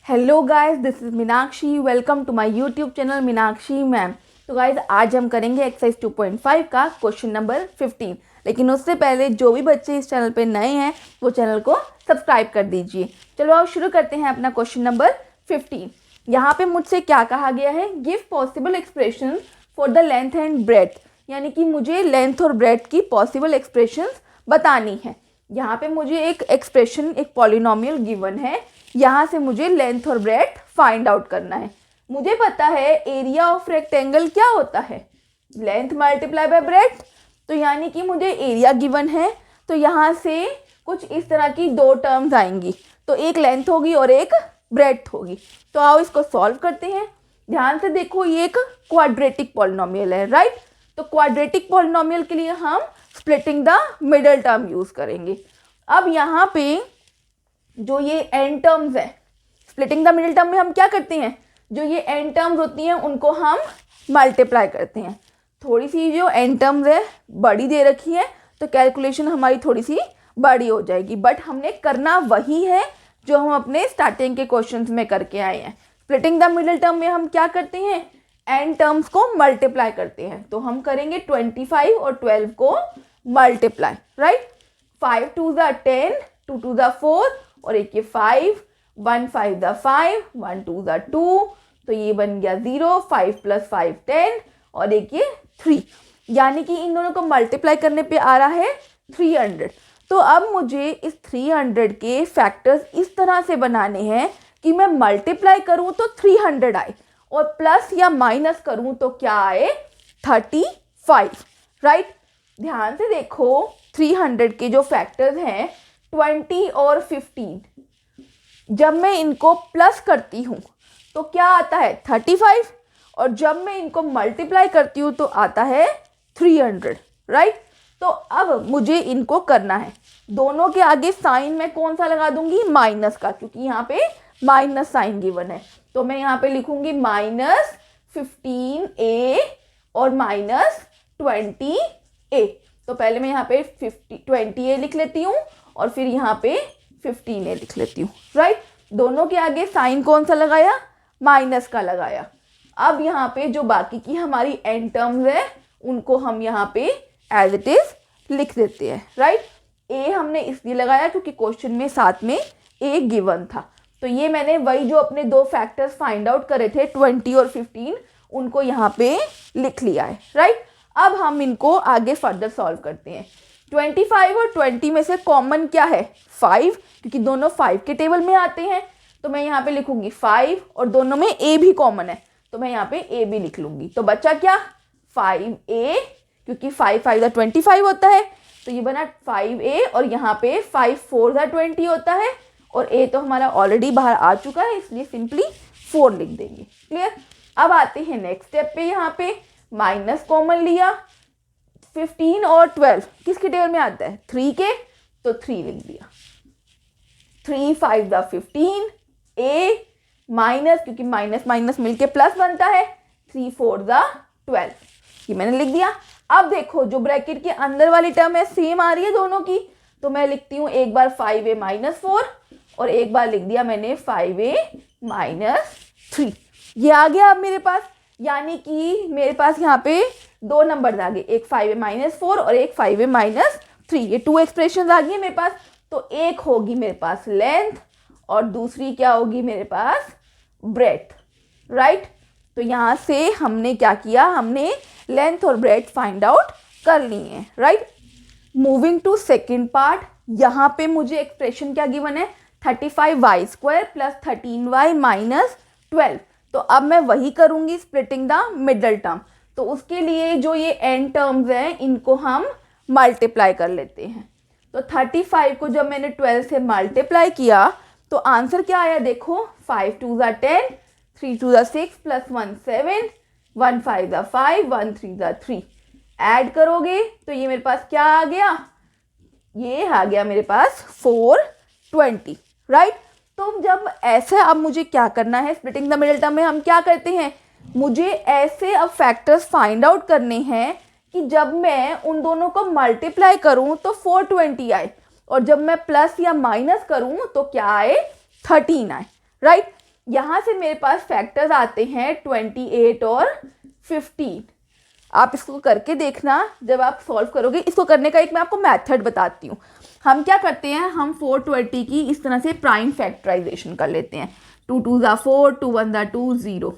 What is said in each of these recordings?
Hello guys, this is Meenakshi. Welcome to my YouTube channel Meenakshi ma'am. तो guys, आज हम करेंगे एक्सरसाइज 2.5 का क्वेश्चन नंबर 15। लेकिन उससे पहले जो भी बच्चे इस चैनल पे नए हैं वो चैनल को सब्सक्राइब कर दीजिए। चलो आओ शुरू करते हैं अपना क्वेश्चन नंबर 15। यहाँ पे मुझसे क्या कहा गया है, give possible expression for the length and breadth, यानी कि मुझे लेंथ और ब्रेथ की पॉसिबल एक्सप्रेशन बतानी है। यहाँ पे मुझे एक एक्सप्रेशन, एक पॉलिनोमियल गिवन है, यहाँ से मुझे लेंथ और ब्रेथ फाइंड आउट करना है। मुझे पता है एरिया ऑफ रेक्टेंगल क्या होता है, लेंथ मल्टीप्लाई बाय ब्रेथ। तो यानी कि मुझे एरिया गिवन है, तो यहाँ से कुछ इस तरह की दो टर्म्स आएंगी, तो एक लेंथ होगी और एक ब्रेथ होगी। तो आओ इसको सॉल्व करते हैं। ध्यान से देखो, ये एक क्वाड्रेटिक पॉलिनोमियल है, राइट। तो क्वाड्रेटिक पॉलिनोमियल के लिए हम splitting the middle term use करेंगे। अब यहाँ पे जो ये एन टर्म्स है, स्प्लिटिंग द मिडिल टर्म में हम क्या करते हैं, जो ये एन टर्म्स होती हैं उनको हम मल्टीप्लाई करते हैं। थोड़ी सी जो एन टर्म्स है बड़ी दे रखी है, तो कैलकुलेशन हमारी थोड़ी सी बड़ी हो जाएगी, बट हमने करना वही है जो हम अपने स्टार्टिंग के क्वेश्चंस में करके आए हैं। स्प्लिटिंग द मिडिल टर्म में हम क्या करते हैं, एन टर्म्स को मल्टीप्लाई करते हैं। तो हम करेंगे 25 और 12 को मल्टीप्लाई, राइट। 5 2 ज़ा 10, 2 2 ज़ा 4 और एक ये 5, 1 5 ज़ा 5, 1 2 ज़ा 2, तो ये बन गया 0, 5 + 5 10 और एक ये 3, यानी कि इन दोनों को मल्टीप्लाई करने पे आ रहा है 300। तो अब मुझे इस 300 के फैक्टर्स इस तरह से बनाने हैं कि मैं मल्टीप्लाई करूं तो 300 आए और प्लस या माइनस करूं तो क्या आए, 35, राइट। ध्यान से देखो, 300 के जो फैक्टर्स हैं 20 और 15, जब मैं इनको प्लस करती हूँ तो क्या आता है 35, और जब मैं इनको मल्टीप्लाई करती हूँ तो आता है 300, राइट। तो अब मुझे इनको करना है, दोनों के आगे साइन मैं कौन सा लगा दूंगी, माइनस का, क्योंकि यहाँ पे माइनस साइन गिवन है। तो मैं यहाँ पे लिखूंगी -15a और -20a। तो पहले मैं यहाँ पे 20a लिख लेती हूँ और फिर यहाँ पे 15a लिख लेती हूँ, राइट। दोनों के आगे साइन कौन सा लगाया, माइनस का लगाया। अब यहाँ पे जो बाकी की हमारी एन टर्म्स है उनको हम यहाँ पे एज इट इज लिख देते हैं, राइट। ए हमने इसलिए लगाया क्योंकि क्वेश्चन में साथ में ए गिवन था। तो ये मैंने वही जो अपने दो फैक्टर्स फाइंड आउट करे थे 20 और 15, उनको यहाँ पे लिख लिया है, राइट। अब हम इनको आगे फर्दर सॉल्व करते हैं। 25 और 20 में से कॉमन क्या है, 5, क्योंकि दोनों 5 के टेबल में आते हैं। तो मैं यहाँ पे लिखूंगी 5 और दोनों में a भी कॉमन है, तो मैं यहाँ पे a भी लिख लूंगी। तो बचा क्या, 5a, क्योंकि 5 5 ज़ा 25 होता है, तो ये बना 5a और यहाँ पे 5 4 ज़ा 20 होता है, और a तो हमारा ऑलरेडी बाहर आ चुका है, इसलिए सिंपली 4 लिख देंगे। क्लियर। अब आते हैं नेक्स्ट स्टेप पे, यहाँ पे माइनस कॉमन लिया, 15 और 12 किसके टेबल में आता है, 3 के, तो 3 लिख दिया। 3 5 ज़ा 15, a माइनस, क्योंकि माइनस माइनस मिलके प्लस बनता है, 3 4 ज़ा 12, ये मैंने लिख दिया। अब देखो जो ब्रैकेट के अंदर वाली टर्म है सेम आ रही है दोनों की, तो मैं लिखती हूँ एक बार 5a - 4 और एक बार लिख दिया मैंने 5a - 3। ये आ गया अब मेरे पास, यानी कि मेरे पास यहाँ पे दो नंबर आ गए, एक 5a - 4 और एक 5a - 3। ये 2 एक्सप्रेशन आ गई मेरे पास। तो एक होगी मेरे पास लेंथ और दूसरी क्या होगी मेरे पास, ब्रेथ, राइट। तो यहाँ से हमने क्या किया, हमने लेंथ और ब्रेथ फाइंड आउट कर ली है, right. Moving to second part, यहाँ पे मुझे एक्सप्रेशन क्या गिवन है, 35y² + 13y - 12। तो अब मैं वही करूँगी, स्प्लिटिंग द मिडल टर्म। तो उसके लिए जो ये एन टर्म्स हैं इनको हम मल्टीप्लाई कर लेते हैं। तो 35 को जब मैंने 12 से मल्टीप्लाई किया तो आंसर क्या आया, देखो 5 2 ज़ा 10, 3 2 ज़ा 6 + 1 7, 1 5 ज़ा 5, 1 3 ज़ा 3। ऐड करोगे तो ये मेरे पास क्या आ गया, ये आ गया मेरे पास 420, राइट। तो जब ऐसे, अब मुझे क्या करना है, स्प्लिटिंग द मिडिल टर्म में हम क्या करते हैं, मुझे ऐसे अब फैक्टर्स फाइंड आउट करने हैं कि जब मैं उन दोनों को मल्टीप्लाई करूं तो 420 आए, और जब मैं प्लस या माइनस करूं तो क्या आए, 13 आए, राइट। यहाँ से मेरे पास फैक्टर्स आते हैं 28 और 15। आप इसको करके देखना जब आप सॉल्व करोगे। इसको करने का एक मैं आपको मेथड बताती हूँ। हम क्या करते हैं, हम 420 की इस तरह से प्राइम फैक्टराइजेशन कर लेते हैं। 2 2 ज़ा 4, 2 1 ज़ा 2 0,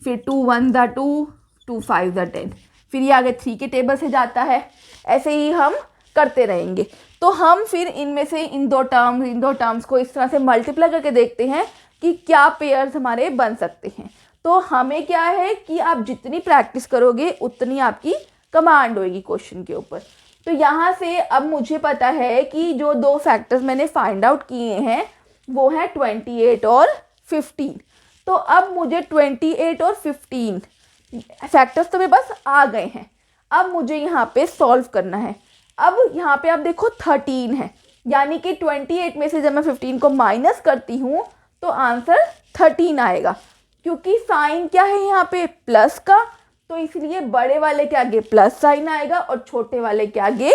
फिर 2 1 ज़ा 2, 2 5 ज़ा 10, फिर ये आगे 3 के टेबल से जाता है। ऐसे ही हम करते रहेंगे। तो हम फिर इनमें से इन दो टर्म्स को इस तरह से मल्टीप्लाई करके देखते हैं कि क्या पेयर्स हमारे बन सकते हैं। तो हमें क्या है कि आप जितनी प्रैक्टिस करोगे उतनी आपकी कमांड होगी क्वेश्चन के ऊपर। तो यहाँ से अब मुझे पता है कि जो दो फैक्टर्स मैंने फाइंड आउट किए हैं वो है 28 और 15। तो अब मुझे 28 और 15 फैक्टर्स तो मेरे पास आ गए हैं। अब मुझे यहाँ पे सॉल्व करना है। अब यहाँ पे आप देखो 13 है, यानी कि 28 में से जब मैं 15 को माइनस करती हूँ तो आंसर 13 आएगा। क्योंकि साइन क्या है यहाँ पे प्लस का, तो इसलिए बड़े वाले के आगे प्लस साइन आएगा और छोटे वाले के आगे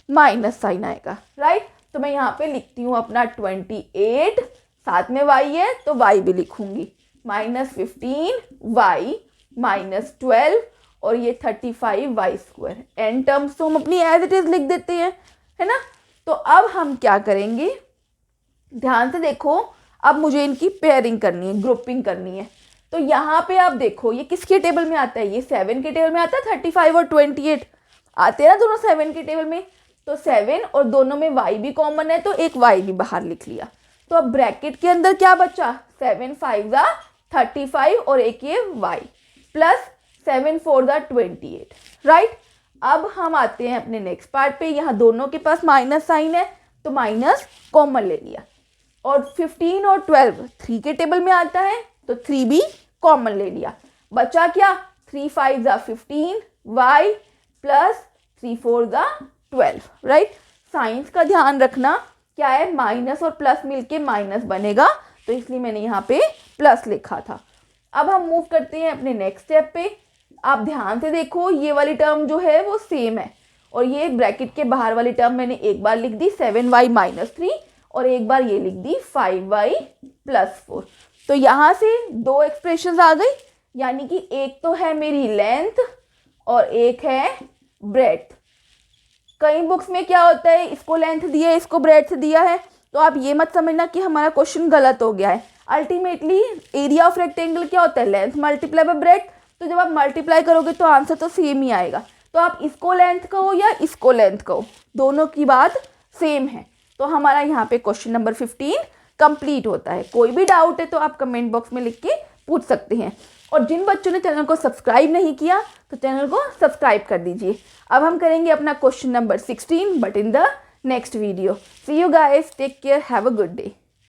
माइनस साइन आएगा, राइट। तो मैं यहाँ पे लिखती हूँ अपना 28, साथ में y है तो y भी लिखूंगी, -15 y -12 और ये 35 y स्क्वायर। एन टर्म्स तो हम अपनी एज इट इज लिख देते हैं, है ना। तो अब हम क्या करेंगे, ध्यान से देखो। अब मुझे इनकी पेयरिंग करनी है, ग्रुपिंग करनी है। तो यहाँ पे आप देखो ये किसके टेबल में आता है, ये 7 के टेबल में आता है। 35 और 28 आते हैं ना दोनों 7 के टेबल में। तो 7 और दोनों में y भी कॉमन है तो एक y भी बाहर लिख लिया। तो अब ब्रैकेट के अंदर क्या बचा, 7 5 ज़ा 35 और एक ये y प्लस 7 4 ज़ा 28, राइट। अब हम आते हैं अपने नेक्स्ट पार्ट पे। यहाँ दोनों के पास माइनस साइन है तो माइनस कॉमन ले लिया। और 15 और 12 3 के टेबल में आता है तो 3 भी कॉमन ले लिया। बचा क्या, 3 5 ज़ा 15 y प्लस 3 4 ज़ा 12, राइट। साइंस का ध्यान रखना, क्या है माइनस और प्लस मिलके माइनस बनेगा, तो इसलिए मैंने यहाँ पे प्लस लिखा था। अब हम मूव करते हैं अपने नेक्स्ट स्टेप पे। आप ध्यान से देखो, ये वाली टर्म जो है वो सेम है और ये ब्रैकेट के बाहर वाली टर्म मैंने एक बार लिख दी 7y -3 और एक बार ये लिख दी 5y + 4। तो यहाँ से दो एक्सप्रेशंस आ गई, यानी कि एक तो है मेरी लेंथ और एक है ब्रेड्थ। कई बुक्स में क्या होता है, इसको लेंथ दिया है इसको ब्रेड्थ दिया है, तो आप ये मत समझना कि हमारा क्वेश्चन गलत हो गया है। अल्टीमेटली एरिया ऑफ रेक्टेंगल क्या होता है, लेंथ मल्टीप्लाई बाय ब्रेड्थ। तो जब आप मल्टीप्लाई करोगे तो आंसर तो सेम ही आएगा। तो आप इसको लेंथ कहो या इसको लेंथ कहो, दोनों की बात सेम है। तो हमारा यहाँ पे क्वेश्चन नंबर 15 कंप्लीट होता है। कोई भी डाउट है तो आप कमेंट बॉक्स में लिख के पूछ सकते हैं। और जिन बच्चों ने चैनल को सब्सक्राइब नहीं किया तो चैनल को सब्सक्राइब कर दीजिए। अब हम करेंगे अपना question number 16 but in the next video. See you guys, take care, have a good day.